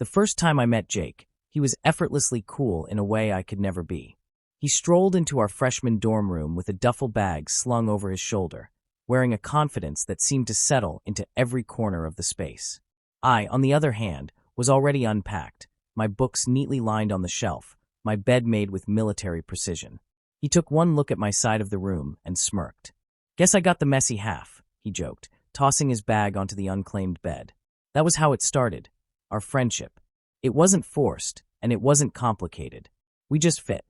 The first time I met Jake, he was effortlessly cool in a way I could never be. He strolled into our freshman dorm room with a duffel bag slung over his shoulder, wearing a confidence that seemed to settle into every corner of the space. I, on the other hand, was already unpacked, my books neatly lined on the shelf, my bed made with military precision. He took one look at my side of the room and smirked. "Guess I got the messy half," he joked, tossing his bag onto the unclaimed bed. That was how it started, our friendship. It wasn't forced, and it wasn't complicated. We just fit.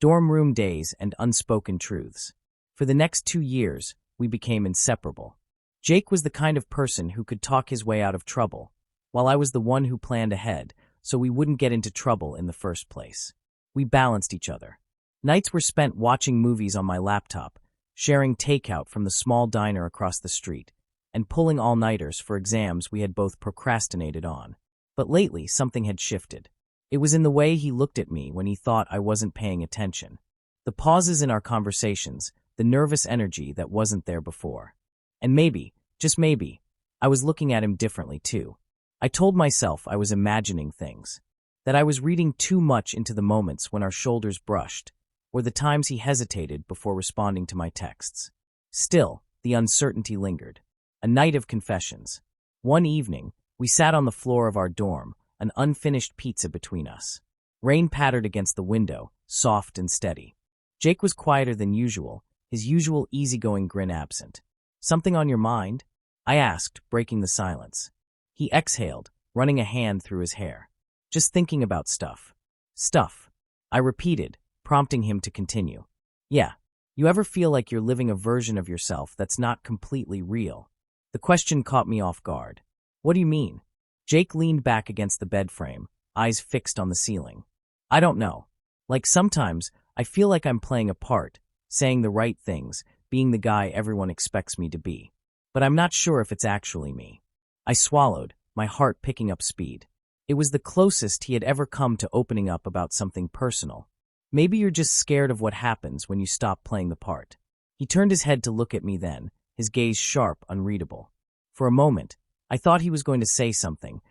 Dorm room days and unspoken truths. For the next 2 years, we became inseparable. Jake was the kind of person who could talk his way out of trouble, while I was the one who planned ahead so we wouldn't get into trouble in the first place. We balanced each other. Nights were spent watching movies on my laptop, sharing takeout from the small diner across the street, and pulling all-nighters for exams we had both procrastinated on. But lately, something had shifted. It was in the way he looked at me when he thought I wasn't paying attention. The pauses in our conversations, the nervous energy that wasn't there before. And maybe, just maybe, I was looking at him differently too. I told myself I was imagining things, that I was reading too much into the moments when our shoulders brushed, or the times he hesitated before responding to my texts. Still, the uncertainty lingered. A night of confessions. One evening, we sat on the floor of our dorm, an unfinished pizza between us. Rain pattered against the window, soft and steady. Jake was quieter than usual, his usual easygoing grin absent. "Something on your mind?" I asked, breaking the silence. He exhaled, running a hand through his hair. "Just thinking about stuff." "Stuff," I repeated, prompting him to continue. "Yeah, you ever feel like you're living a version of yourself that's not completely real?" The question caught me off guard. "What do you mean?" Jake leaned back against the bed frame, eyes fixed on the ceiling. "I don't know. Like sometimes, I feel like I'm playing a part, saying the right things, being the guy everyone expects me to be. But I'm not sure if it's actually me." I swallowed, my heart picking up speed. It was the closest he had ever come to opening up about something personal. "Maybe you're just scared of what happens when you stop playing the part." He turned his head to look at me then, his gaze sharp, unreadable. For a moment, I thought he was going to say something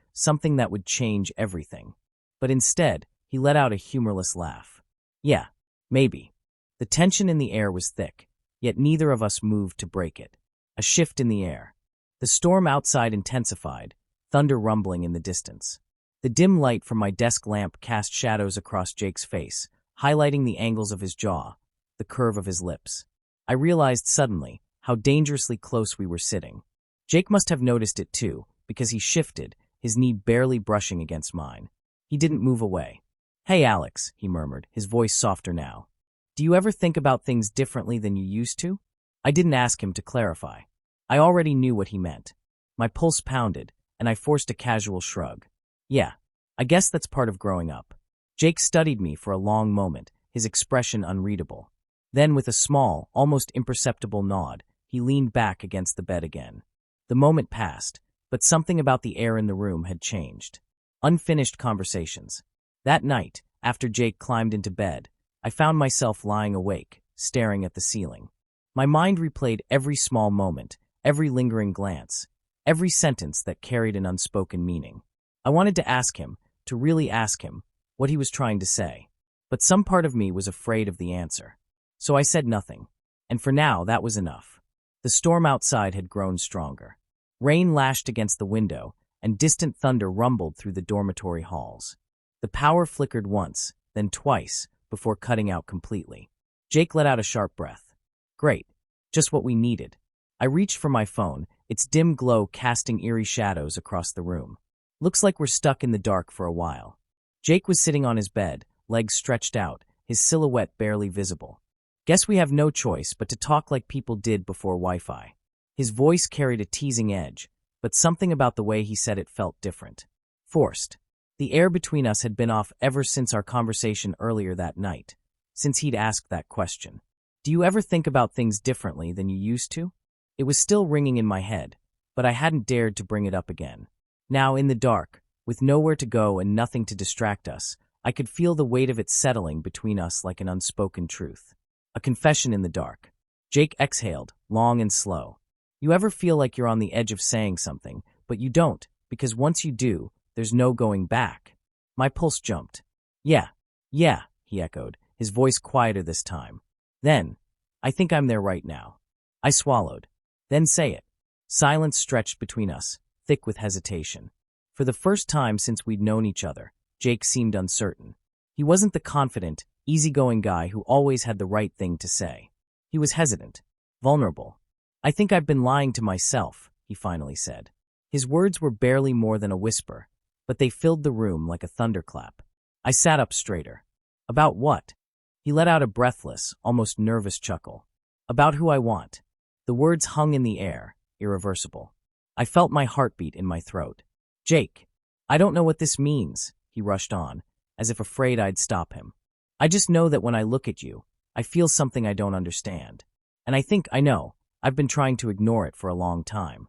that would change everything. But instead, he let out a humorless laugh. "Yeah, maybe." The tension in the air was thick, yet neither of us moved to break it. A shift in the air. The storm outside intensified, thunder rumbling in the distance. The dim light from my desk lamp cast shadows across Jake's face, highlighting the angles of his jaw, the curve of his lips. I realized suddenly how dangerously close we were sitting. Jake must have noticed it too, because he shifted, his knee barely brushing against mine. He didn't move away. "Hey, Alex," he murmured, his voice softer now. "Do you ever think about things differently than you used to?" I didn't ask him to clarify. I already knew what he meant. My pulse pounded, and I forced a casual shrug. "Yeah, I guess that's part of growing up." Jake studied me for a long moment, his expression unreadable. Then, with a small, almost imperceptible nod, he leaned back against the bed again. The moment passed, but something about the air in the room had changed. Unfinished conversations. That night, after Jake climbed into bed, I found myself lying awake, staring at the ceiling. My mind replayed every small moment, every lingering glance, every sentence that carried an unspoken meaning. I wanted to ask him, to really ask him, what he was trying to say. But some part of me was afraid of the answer. So I said nothing. And for now, that was enough. The storm outside had grown stronger. Rain lashed against the window, and distant thunder rumbled through the dormitory halls. The power flickered once, then twice, before cutting out completely. Jake let out a sharp breath. Great. Just what we needed. I reached for my phone, its dim glow casting eerie shadows across the room. Looks like we're stuck in the dark for a while. Jake was sitting on his bed, legs stretched out, his silhouette barely visible. Guess we have no choice but to talk like people did before Wi-Fi. His voice carried a teasing edge, but something about the way he said it felt different. Forced. The air between us had been off ever since our conversation earlier that night, since he'd asked that question. Do you ever think about things differently than you used to? It was still ringing in my head, but I hadn't dared to bring it up again. Now, in the dark, with nowhere to go and nothing to distract us, I could feel the weight of it settling between us like an unspoken truth. A confession in the dark. Jake exhaled, long and slow. You ever feel like you're on the edge of saying something, but you don't, because once you do, There's no going back. My pulse jumped. Yeah, yeah, he echoed, his voice quieter this time. Then, I think I'm there right now. I swallowed. Then say it. Silence stretched between us, thick with hesitation. For the first time since we'd known each other, Jake seemed uncertain. He wasn't the confident, easygoing guy who always had the right thing to say. He was hesitant, vulnerable. I think I've been lying to myself, he finally said. His words were barely more than a whisper, but they filled the room like a thunderclap. I sat up straighter. About what? He let out a breathless, almost nervous chuckle. About who I want. The words hung in the air, irreversible. I felt my heartbeat in my throat. Jake, I don't know what this means, he rushed on, as if afraid I'd stop him. I just know that when I look at you, I feel something I don't understand. And I think I know. I've been trying to ignore it for a long time.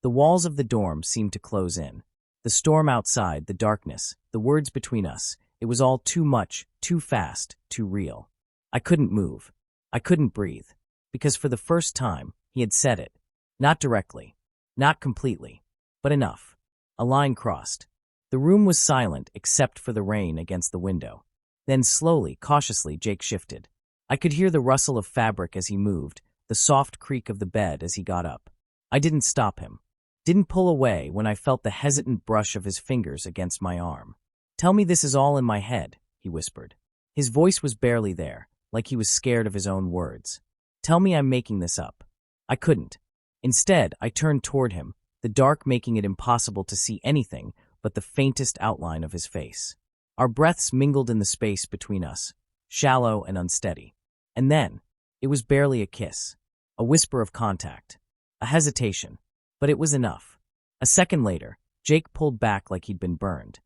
The walls of the dorm seemed to close in. The storm outside, the darkness, the words between us, it was all too much, too fast, too real. I couldn't move. I couldn't breathe. Because for the first time, he had said it. Not directly. Not completely. But enough. A line crossed. The room was silent except for the rain against the window. Then slowly, cautiously, Jake shifted. I could hear the rustle of fabric as he moved, the soft creak of the bed as he got up. I didn't stop him. Didn't pull away when I felt the hesitant brush of his fingers against my arm. Tell me this is all in my head, he whispered. His voice was barely there, like he was scared of his own words. Tell me I'm making this up. I couldn't. Instead, I turned toward him, the dark making it impossible to see anything but the faintest outline of his face. Our breaths mingled in the space between us, shallow and unsteady. And then, it was barely a kiss, a whisper of contact, a hesitation, but it was enough. A second later, Jake pulled back like he'd been burned.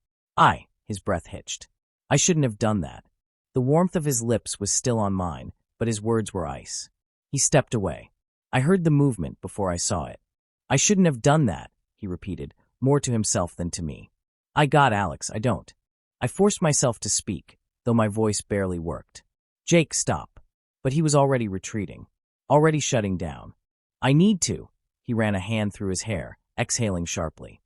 His breath hitched. I shouldn't have done that. The warmth of his lips was still on mine, but his words were ice. He stepped away. I heard the movement before I saw it. I shouldn't have done that, he repeated, more to himself than to me. Alex, I don't. I forced myself to speak, though my voice barely worked. Jake, stop. But he was already retreating, already shutting down. I need to. He ran a hand through his hair, exhaling sharply.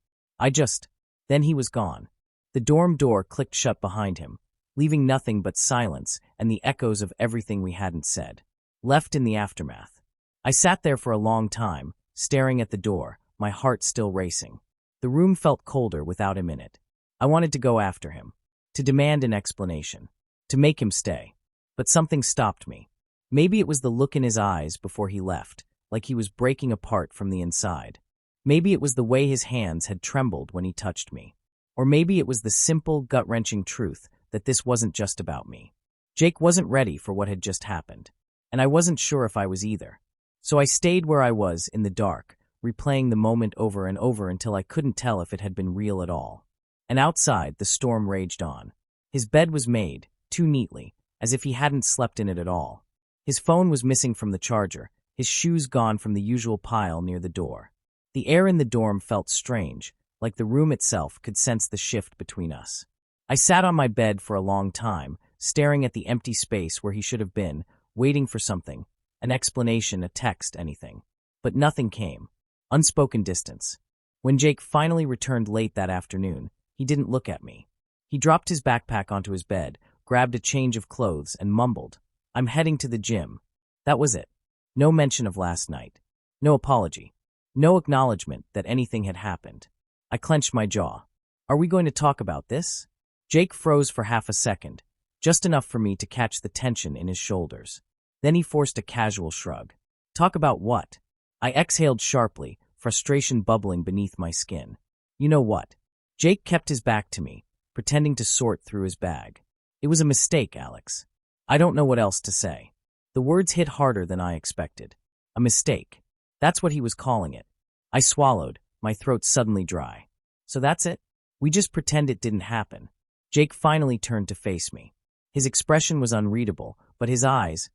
Then he was gone. The dorm door clicked shut behind him, leaving nothing but silence and the echoes of everything we hadn't said, left in the aftermath. I sat there for a long time, staring at the door, my heart still racing. The room felt colder without him in it. I wanted to go after him, to demand an explanation, to make him stay. But something stopped me. Maybe it was the look in his eyes before he left, like he was breaking apart from the inside. Maybe it was the way his hands had trembled when he touched me. Or maybe it was the simple, gut-wrenching truth that this wasn't just about me. Jake wasn't ready for what had just happened, and I wasn't sure if I was either. So I stayed where I was in the dark, replaying the moment over and over until I couldn't tell if it had been real at all. And outside, the storm raged on. His bed was made, too neatly, as if he hadn't slept in it at all. His phone was missing from the charger, his shoes gone from the usual pile near the door. The air in the dorm felt strange, like the room itself could sense the shift between us. I sat on my bed for a long time, staring at the empty space where he should have been, waiting for something, an explanation, a text, anything. But nothing came. Unspoken distance. When Jake finally returned late that afternoon, he didn't look at me. He dropped his backpack onto his bed, grabbed a change of clothes, and mumbled, "I'm heading to the gym." That was it. No mention of last night. No apology. No acknowledgement that anything had happened. I clenched my jaw. Are we going to talk about this? Jake froze for half a second, just enough for me to catch the tension in his shoulders. Then he forced a casual shrug. Talk about what? I exhaled sharply, frustration bubbling beneath my skin. You know what? Jake kept his back to me, pretending to sort through his bag. It was a mistake, Alex. I don't know what else to say. The words hit harder than I expected. A mistake. That's what he was calling it. I swallowed, my throat suddenly dry. So that's it? We just pretend it didn't happen. Jake finally turned to face me. His expression was unreadable, but his eyes,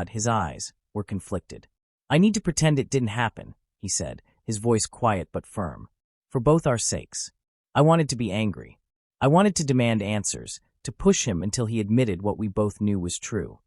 his eyes, were conflicted. I need to pretend it didn't happen, he said, his voice quiet but firm. For both our sakes. I wanted to be angry. I wanted to demand answers, to push him until he admitted what we both knew was true.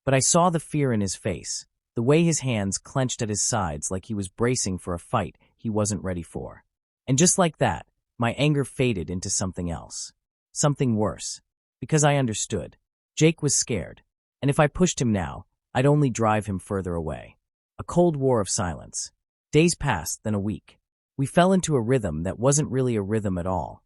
But I saw the fear in his face, the way his hands clenched at his sides like he was bracing for a fight he wasn't ready for. And just like that, My anger faded into something else. Something worse. Because I understood. Jake was scared. And if I pushed him now, I'd only drive him further away. A cold war of silence. Days passed, then a week. We fell into a rhythm that wasn't really a rhythm at all.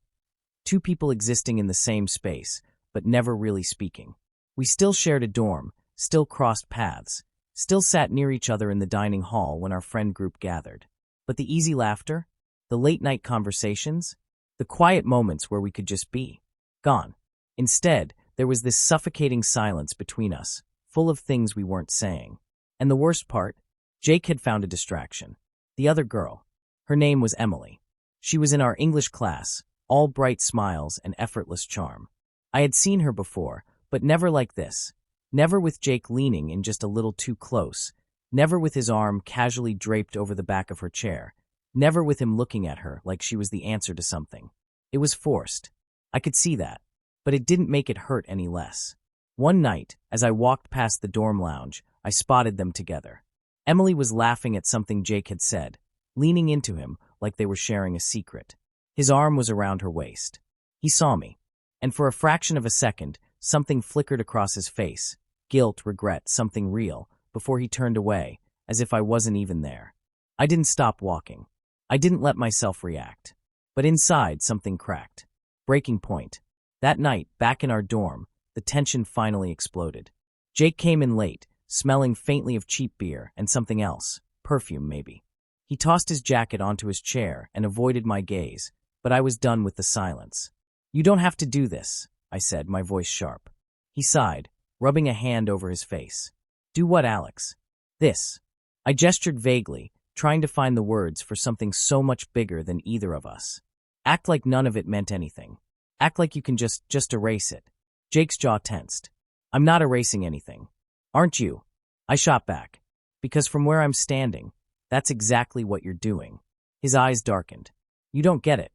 Two people existing in the same space, but never really speaking. We still shared a dorm, still crossed paths, still sat near each other in the dining hall when our friend group gathered. But the easy laughter, the late-night conversations, the quiet moments where we could just be, gone. Instead, there was this suffocating silence between us, full of things we weren't saying. And the worst part? Jake had found a distraction. The other girl. Her name was Emily. She was in our English class, all bright smiles and effortless charm. I had seen her before, but never like this. Never with Jake leaning in just a little too close. Never with his arm casually draped over the back of her chair. Never with him looking at her like she was the answer to something. It was forced. I could see that. But it didn't make it hurt any less. One night, as I walked past the dorm lounge, I spotted them together. Emily was laughing at something Jake had said, leaning into him like they were sharing a secret. His arm was around her waist. He saw me. And for a fraction of a second, something flickered across his face. Guilt, regret, something real, before he turned away, as if I wasn't even there. I didn't stop walking. I didn't let myself react. But inside, something cracked. Breaking point. That night, back in our dorm, the tension finally exploded. Jake came in late, smelling faintly of cheap beer and something else, perfume maybe. He tossed his jacket onto his chair and avoided my gaze, but I was done with the silence. "You don't have to do this," I said, my voice sharp. He sighed, rubbing a hand over his face. "Do what, Alex?" "This." I gestured vaguely, trying to find the words for something so much bigger than either of us. "Act like none of it meant anything. Act like you can just erase it." Jake's jaw tensed. "I'm not erasing anything. Aren't you?" I shot back. "Because from where I'm standing, that's exactly what you're doing." His eyes darkened. "You don't get it.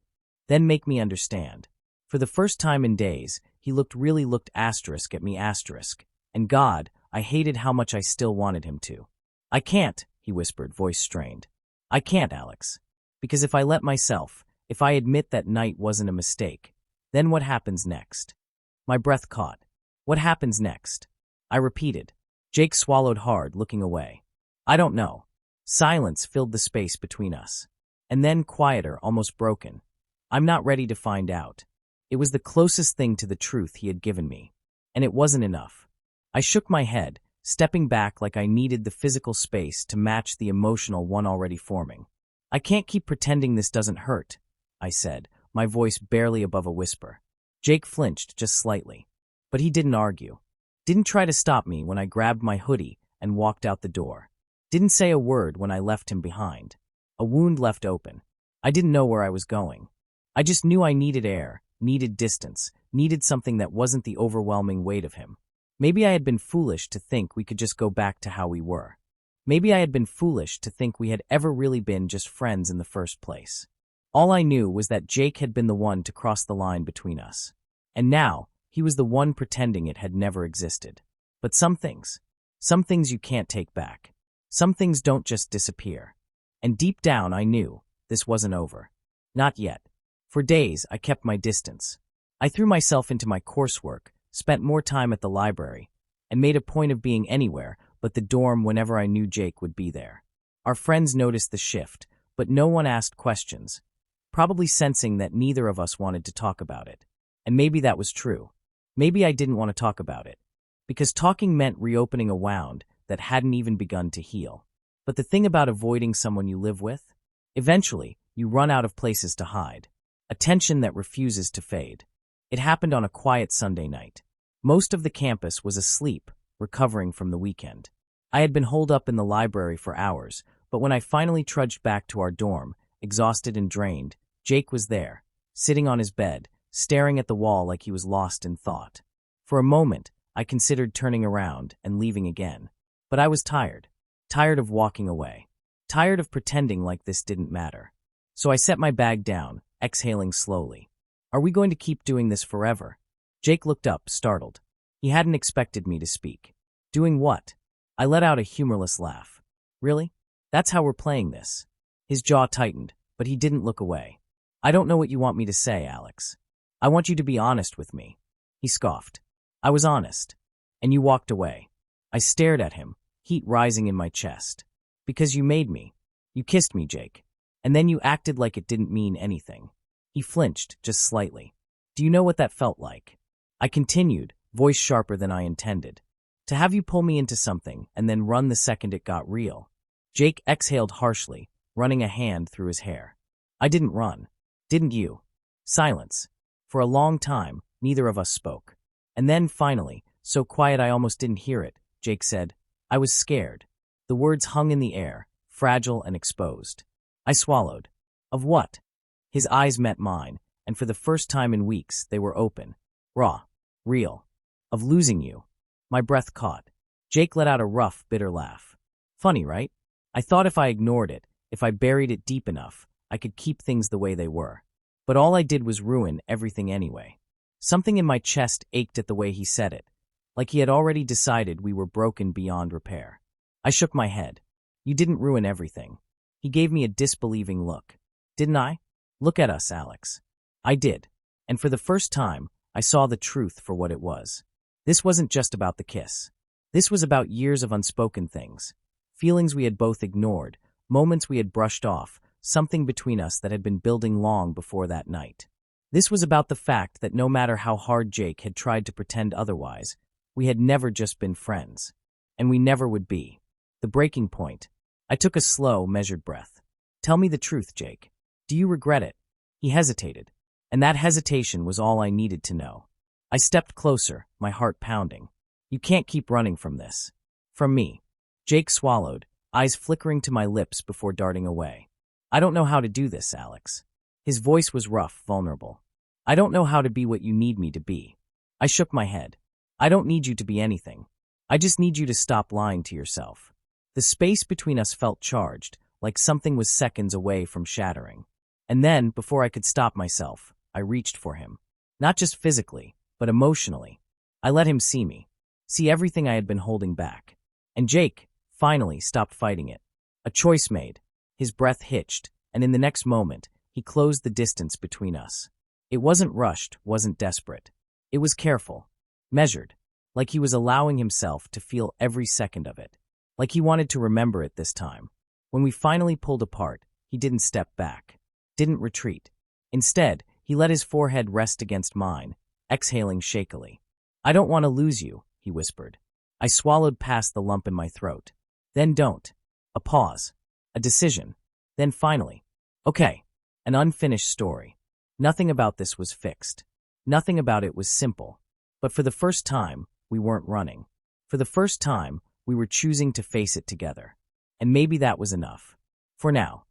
Then make me understand." For the first time in days, he really looked asterisk at me asterisk. And God, I hated how much I still wanted him to. "I can't," he whispered, voice strained. "I can't, Alex. Because if I let myself, if I admit that night wasn't a mistake, then what happens next?" My breath caught. "What happens next?" I repeated. Jake swallowed hard, looking away. "I don't know." Silence filled the space between us. And then quieter, almost broken. "I'm not ready to find out." It was the closest thing to the truth he had given me. And it wasn't enough. I shook my head, stepping back like I needed the physical space to match the emotional one already forming. "I can't keep pretending this doesn't hurt," I said, my voice barely above a whisper. Jake flinched just slightly. But he didn't argue. Didn't try to stop me when I grabbed my hoodie and walked out the door. Didn't say a word when I left him behind. A wound left open. I didn't know where I was going. I just knew I needed air, needed distance, needed something that wasn't the overwhelming weight of him. Maybe I had been foolish to think we could just go back to how we were. Maybe I had been foolish to think we had ever really been just friends in the first place. All I knew was that Jake had been the one to cross the line between us. And now, he was the one pretending it had never existed. But some things you can't take back. Some things don't just disappear. And deep down I knew this wasn't over. Not yet. For days, I kept my distance. I threw myself into my coursework, spent more time at the library, and made a point of being anywhere but the dorm whenever I knew Jake would be there. Our friends noticed the shift, but no one asked questions, probably sensing that neither of us wanted to talk about it. And maybe that was true. Maybe I didn't want to talk about it, because talking meant reopening a wound that hadn't even begun to heal. But the thing about avoiding someone you live with? Eventually, you run out of places to hide. A tension that refuses to fade. It happened on a quiet Sunday night. Most of the campus was asleep, recovering from the weekend. I had been holed up in the library for hours, but when I finally trudged back to our dorm, exhausted and drained, Jake was there, sitting on his bed, staring at the wall like he was lost in thought. For a moment, I considered turning around and leaving again. But I was tired. Tired of walking away. Tired of pretending like this didn't matter. So I set my bag down, exhaling slowly. "Are we going to keep doing this forever?" Jake looked up, startled. He hadn't expected me to speak. "Doing what?" I let out a humorless laugh. "Really? That's how we're playing this?" His jaw tightened, but he didn't look away. I don't know what you want me to say, Alex. I want you to be honest with me. He scoffed. I was honest. And you walked away. I stared at him, heat rising in my chest. Because you made me. You kissed me, Jake. And then you acted like it didn't mean anything. He flinched, just slightly. Do you know what that felt like? I continued, voice sharper than I intended. To have you pull me into something and then run the second it got real. Jake exhaled harshly, running a hand through his hair. I didn't run. Didn't you? Silence. For a long time, neither of us spoke. And then, finally, so quiet I almost didn't hear it, Jake said, I was scared. The words hung in the air, fragile and exposed. I swallowed. Of what? His eyes met mine, and for the first time in weeks, they were open. Raw. Real. Of losing you. My breath caught. Jake let out a rough, bitter laugh. Funny, right? I thought if I ignored it, if I buried it deep enough, I could keep things the way they were. But all I did was ruin everything anyway. Something in my chest ached at the way he said it, like he had already decided we were broken beyond repair. I shook my head. You didn't ruin everything. He gave me a disbelieving look. Didn't I? Look at us, Alex. I did. And for the first time, I saw the truth for what it was. This wasn't just about the kiss. This was about years of unspoken things. Feelings we had both ignored, moments we had brushed off, something between us that had been building long before that night. This was about the fact that no matter how hard Jake had tried to pretend otherwise, we had never just been friends. And we never would be. The breaking point. I took a slow, measured breath. Tell me the truth, Jake. Do you regret it? He hesitated. And that hesitation was all I needed to know. I stepped closer, my heart pounding. You can't keep running from this. From me. Jake swallowed, eyes flickering to my lips before darting away. I don't know how to do this, Alex. His voice was rough, vulnerable. I don't know how to be what you need me to be. I shook my head. I don't need you to be anything. I just need you to stop lying to yourself. The space between us felt charged, like something was seconds away from shattering. And then, before I could stop myself, I reached for him. Not just physically, but emotionally. I let him see me. See everything I had been holding back. And Jake, finally, stopped fighting it. A choice made. His breath hitched, and in the next moment, he closed the distance between us. It wasn't rushed, wasn't desperate. It was careful, measured, like he was allowing himself to feel every second of it, like he wanted to remember it this time. When we finally pulled apart, he didn't step back, didn't retreat. Instead, he let his forehead rest against mine, exhaling shakily. I don't want to lose you, he whispered. I swallowed past the lump in my throat. Then don't. A pause. A decision. Then finally. Okay. An unfinished story. Nothing about this was fixed. Nothing about it was simple. But for the first time, we weren't running. For the first time, we were choosing to face it together. And maybe that was enough. For now.